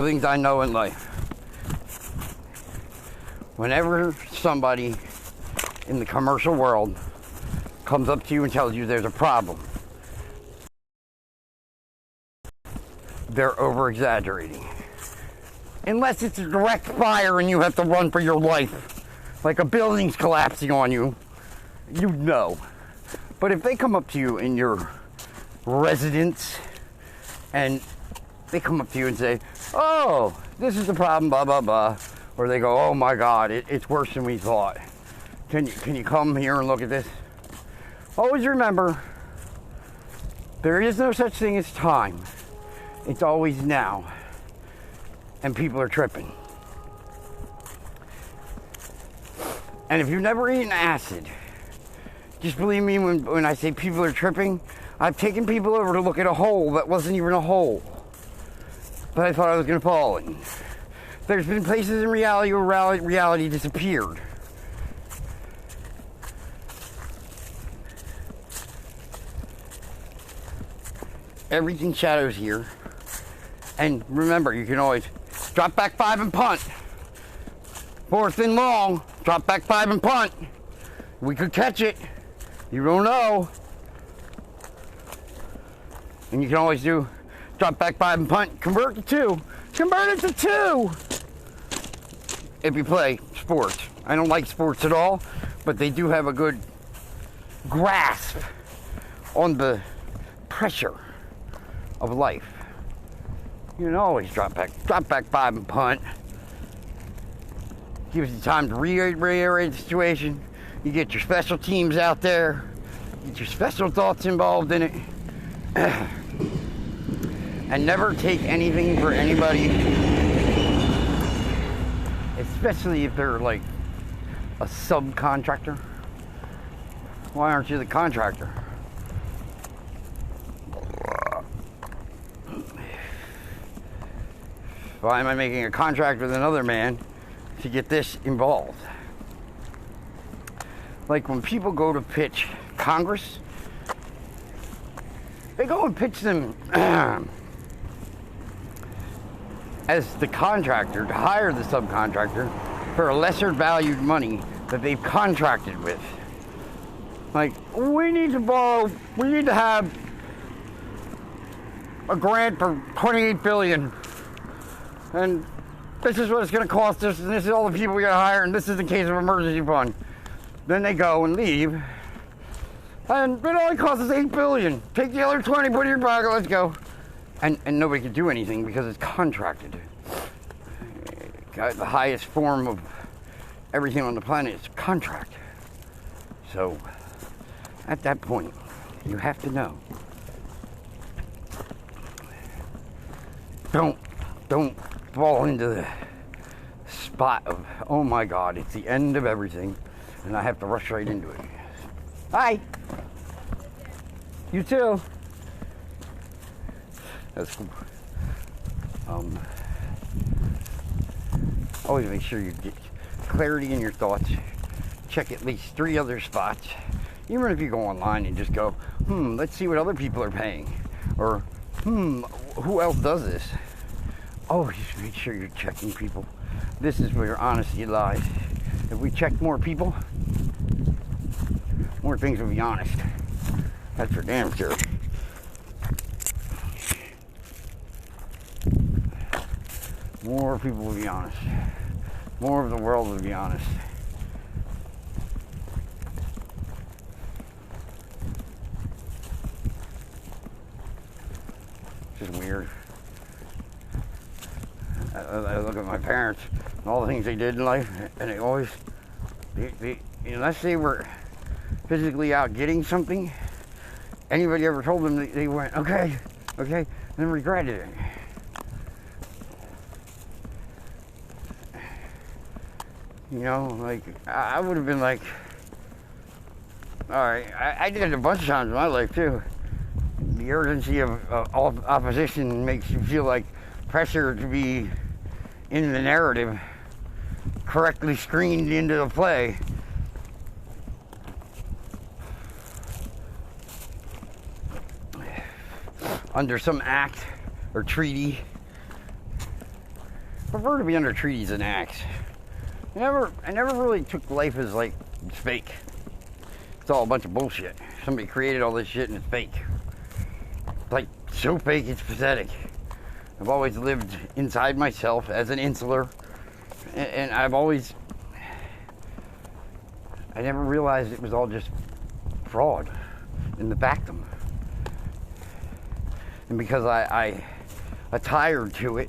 Things I know in life. Whenever somebody in the commercial world comes up to you and tells you there's a problem, they're over-exaggerating. Unless it's a direct fire and you have to run for your life, like a building's collapsing on you, you know. But if they come up to you in your residence and they come up to you and say, oh, this is the problem, blah, blah, blah. Or they go, oh my God, it's worse than we thought. Can you come here and look at this? Always remember, there is no such thing as time. It's always now. And people are tripping. And if you've never eaten acid, just believe me when I say people are tripping, I've taken people over to look at a hole that wasn't even a hole that I thought I was going to fall in. There's been places in reality where reality disappeared. Everything shadows here. And remember, you can always drop back 5 and punt. 4th and long, drop back 5 and punt. We could catch it. You don't know. And you can always do drop back 5 and punt, convert to 2. Convert it to 2! If you play sports. I don't like sports at all, but they do have a good grasp on the pressure of life. You can always drop back 5 and punt. Gives you time to reiterate the situation. You get your special teams out there. Get your special thoughts involved in it. And never take anything for anybody, especially if they're like a subcontractor. Why aren't you the contractor? Why am I making a contract with another man to get this involved? Like when people go to pitch Congress, they go and pitch them as the contractor to hire the subcontractor for a lesser valued money that they've contracted with. Like, we need to have a grant for $28 billion. And this is what it's going to cost us, and this is all the people we got to hire, and this is in case of emergency fund. Then they go and leave, and it only costs us $8 billion. Take the other 20, put it in your pocket, let's go. And nobody can do anything because it's contracted. The highest form of everything on the planet is contract. So, at that point, you have to know. Don't fall into the spot of, oh my God, it's the end of everything, and I have to rush right into it. Hi. You too. That's cool. Always make sure you get clarity in your thoughts. Check at least 3 other spots. Even if you go online and just go, let's see what other people are paying. Or, who else does this? Always make sure you're checking people. This is where your honesty lies. If we checked more people, more things would be honest. That's for damn sure. More people will be honest. More of the world will be honest. It's just weird. I look at my parents and all the things they did in life, and they always, unless they were physically out getting something, anybody ever told them they went, okay, and then regretted it. You know, like, I would have been like, all right, I did it a bunch of times in my life too. The urgency of opposition makes you feel like pressure to be in the narrative, correctly screened into the play. Under some act or treaty prefer to be under treaties than axe. I never really took life as like it's fake. It's all a bunch of bullshit. Somebody created all this shit and it's fake. It's like so fake it's pathetic. I've always lived inside myself as an insular, and I never realized it was all just fraud in the factum. And because I attired to it,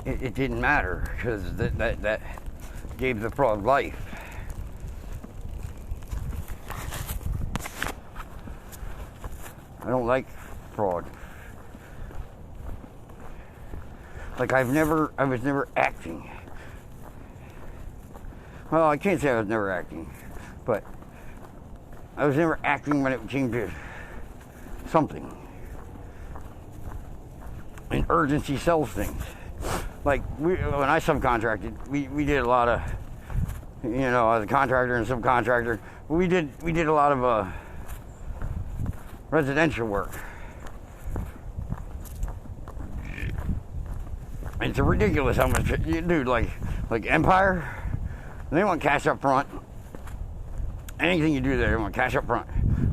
it didn't matter, because that gave the fraud life. I don't like fraud. Like I was never acting. Well, I can't say I was never acting, but I was never acting when it came to something. And urgency sells things. Like when I subcontracted, we did a lot of, as a contractor and subcontractor, we did a lot of residential work. It's ridiculous how much, dude, like Empire, they want cash up front. Anything you do there, they want cash up front.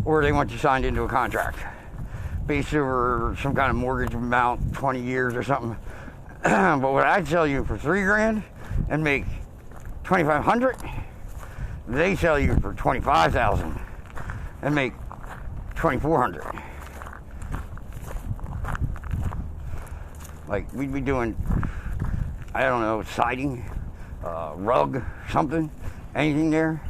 Or they want you signed into a contract based over some kind of mortgage amount, 20 years or something. But what I'd sell you for $3,000 and make $2,500, they sell you for $25,000 and make $2,400. Like we'd be doing, I don't know, siding, rug, something, anything there.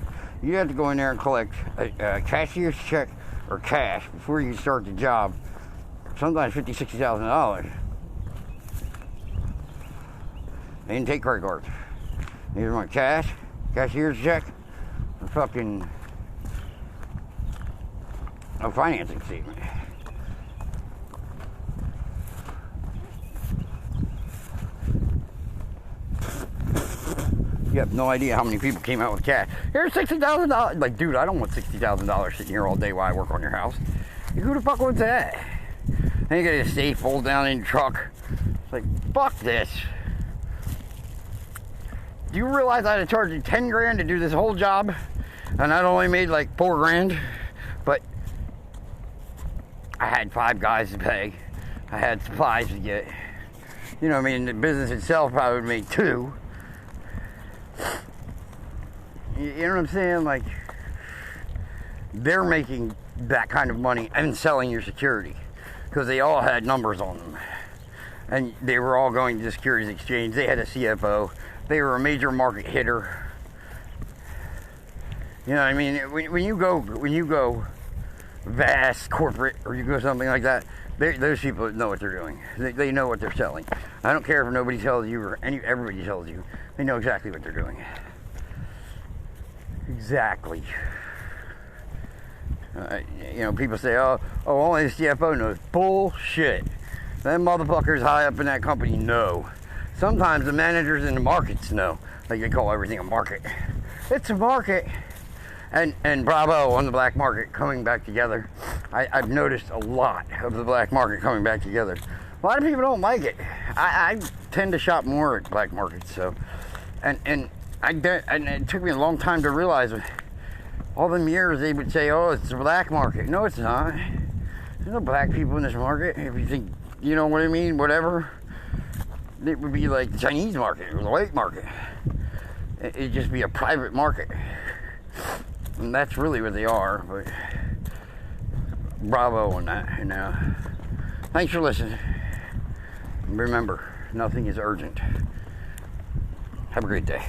You have to go in there and collect a cashier's check or cash before you start the job. Sometimes $50,000, $60,000. They didn't take credit cards. They either want cash, cashier's check, or fucking a financing statement. You have no idea how many people came out with cash. Here's $60,000. Like, dude, I don't want $60,000 sitting here all day while I work on your house. Who the fuck wants that? Then you get a safe fold down in your truck. It's like, fuck this. Do you realize I had to charge you $10,000 to do this whole job? And I only made like $4,000, but I had 5 guys to pay. I had supplies to get. The business itself probably would make 2. You know what I'm saying? Like, they're making that kind of money and selling your security because they all had numbers on them. And they were all going to the securities exchange. They had a CFO. They were a major market hitter. You know what I mean? When you go vast corporate or you go something like that, those people know what they're doing. They know what they're selling. I don't care if nobody tells you or everybody tells you. They know exactly what they're doing. Exactly. People say, oh, only the CFO knows. Bullshit. Them motherfuckers high up in that company know. Sometimes the managers in the markets know. Like they call everything a market. It's a market. And Bravo on the black market coming back together. I've noticed a lot of the black market coming back together. A lot of people don't like it. I tend to shop more at black markets, so and it took me a long time to realize. All them years they would say, "Oh, it's the black market." No, it's not. There's no black people in this market. If you think, you know what I mean, whatever. It would be like the Chinese market or the white market. It'd just be a private market. And that's really what they are, but bravo on that. And thanks for listening. Remember, nothing is urgent. Have a great day.